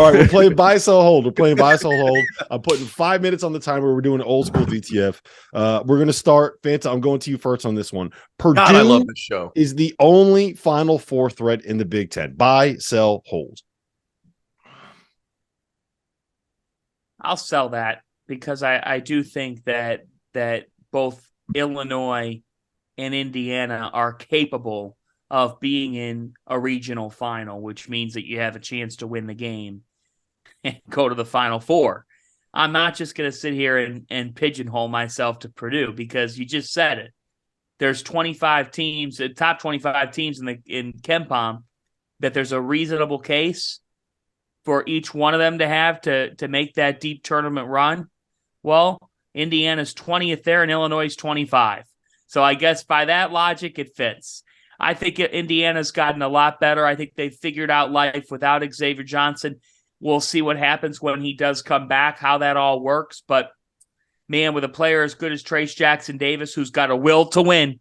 All right, we're playing buy, sell, hold. We're playing buy, sell, hold. I'm putting 5 minutes on the timer. We're doing old school DTF. We're going to start. Fanta, I'm going to you first on this one. Purdue God, I love this show. Is the only Final Four threat in the Big Ten. Buy, sell, hold. I'll sell that because I do think that both Illinois and Indiana are capable of being in a regional final, which means that you have a chance to win the game and go to the Final Four. I'm not just going to sit here and pigeonhole myself to Purdue because you just said it. There's 25 teams, the top 25 teams in KenPom, that there's a reasonable case for each one of them to have to make that deep tournament run. Well, Indiana's 20th there and Illinois is 25. So I guess by that logic, it fits. I think Indiana's gotten a lot better. I think they've figured out life without Xavier Johnson. We'll see what happens when he does come back, how that all works. But, man, with a player as good as Trace Jackson Davis, who's got a will to win,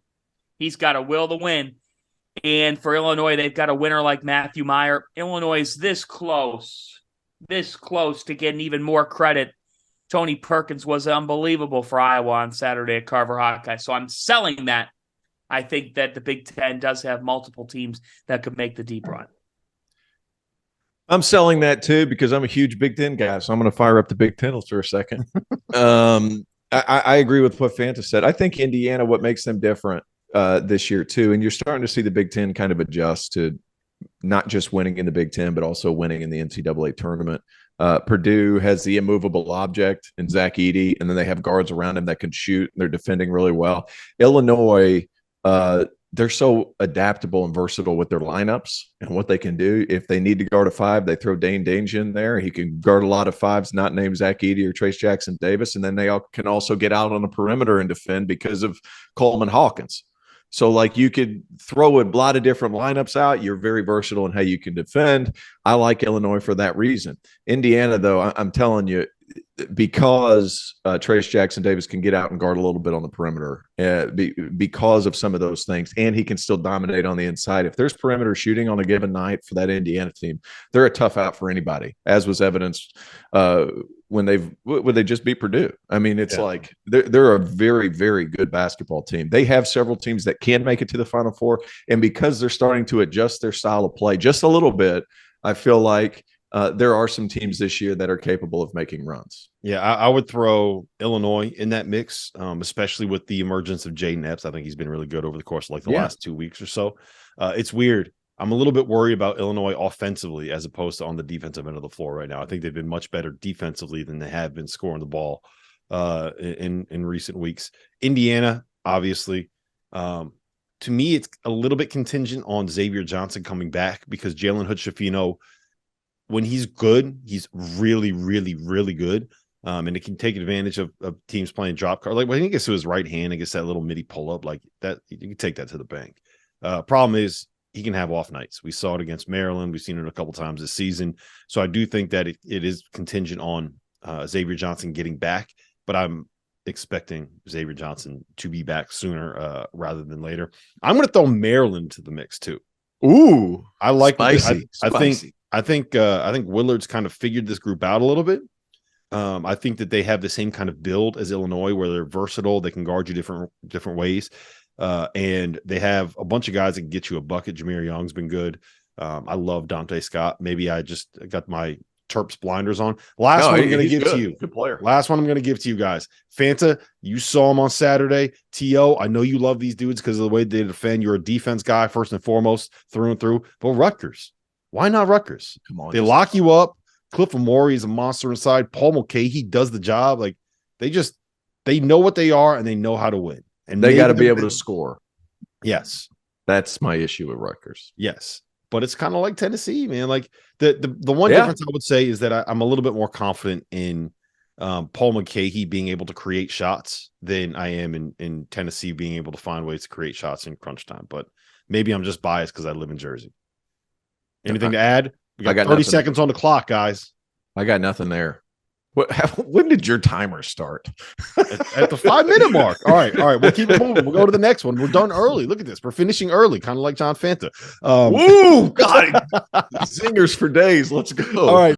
he's got a will to win. And for Illinois, they've got a winner like Matthew Meyer. Illinois is this close to getting even more credit. Tony Perkins was unbelievable for Iowa on Saturday at Carver Hawkeye. So I'm selling that. I think that the Big Ten does have multiple teams that could make the deep run. I'm selling that too because I'm a huge Big Ten guy. So I'm going to fire up the Big Ten for a second. I agree with what Fanta said. I think Indiana, what makes them different this year too, and you're starting to see the Big Ten kind of adjust to not just winning in the Big Ten, but also winning in the NCAA tournament. Purdue has the immovable object in Zach Edey, and then they have guards around him that can shoot. They're defending really well. Illinois, they're so adaptable and versatile with their lineups and what they can do. If they need to guard a five, they throw Dane Dange in there. He can guard a lot of fives, not named Zach Edey or Trace Jackson Davis. And then they can also get out on the perimeter and defend because of Coleman Hawkins. So, like, you could throw a lot of different lineups out. You're very versatile in how you can defend. I like Illinois for that reason. Indiana, though, I'm telling you, because Trace Jackson Davis can get out and guard a little bit on the perimeter because of some of those things, and he can still dominate on the inside. If there's perimeter shooting on a given night for that Indiana team, they're a tough out for anybody, as was evidenced when they just beat Purdue. I mean, it's like they're a very, very good basketball team. They have several teams that can make it to the Final Four, and because they're starting to adjust their style of play just a little bit, I feel like there are some teams this year that are capable of making runs. Yeah, I would throw Illinois in that mix, especially with the emergence of Jaden Epps. I think he's been really good over the course of like the last 2 weeks or so. It's weird. I'm a little bit worried about Illinois offensively as opposed to on the defensive end of the floor right now. I think they've been much better defensively than they have been scoring the ball in recent weeks. Indiana, obviously, to me, it's a little bit contingent on Xavier Johnson coming back because Jalen Hood-Schifino, when he's good, he's really, really, really good. And it can take advantage of teams playing drop card. Like when he gets to his right hand, I guess that little midi pull up like that, you can take that to the bank. Problem is he can have off nights. We saw it against Maryland. We've seen it a couple times this season. So I do think that it is contingent on Xavier Johnson getting back, but I'm expecting Xavier Johnson to be back sooner rather than later. I'm going to throw Maryland to the mix too. Ooh, I like spicy. I think Willard's kind of figured this group out a little bit. I think that they have the same kind of build as Illinois, where they're versatile. They can guard you different ways. And they have a bunch of guys that can get you a bucket. Jameer Young's been good. I love Dante Scott. Maybe I just got my Terps blinders on. Last one I'm going to give to you. Good player. Last one I'm going to give to you guys. Fanta, you saw him on Saturday. T.O., I know you love these dudes because of the way they defend. You're a defense guy first and foremost, through and through. But Rutgers, why not Rutgers? Come on, they lock you up. Cliff Amore is a monster inside. Paul Mulcahy does the job. Like they know what they are and they know how to win. And they got to be able to score. Yes, that's my issue with Rutgers. Yes, but it's kind of like Tennessee, man. Like the one difference I would say is that I'm a little bit more confident in Paul Mulcahy being able to create shots than I am in Tennessee being able to find ways to create shots in crunch time. But maybe I'm just biased because I live in Jersey. Anything to add? We got 30 seconds on the clock, guys. I got nothing there. When did your timer start? At the 5-minute mark. All right. We'll keep it moving. We'll go to the next one. We're done early. Look at this. We're finishing early, kind of like John Fanta. Woo! God, singers for days. Let's go. All right.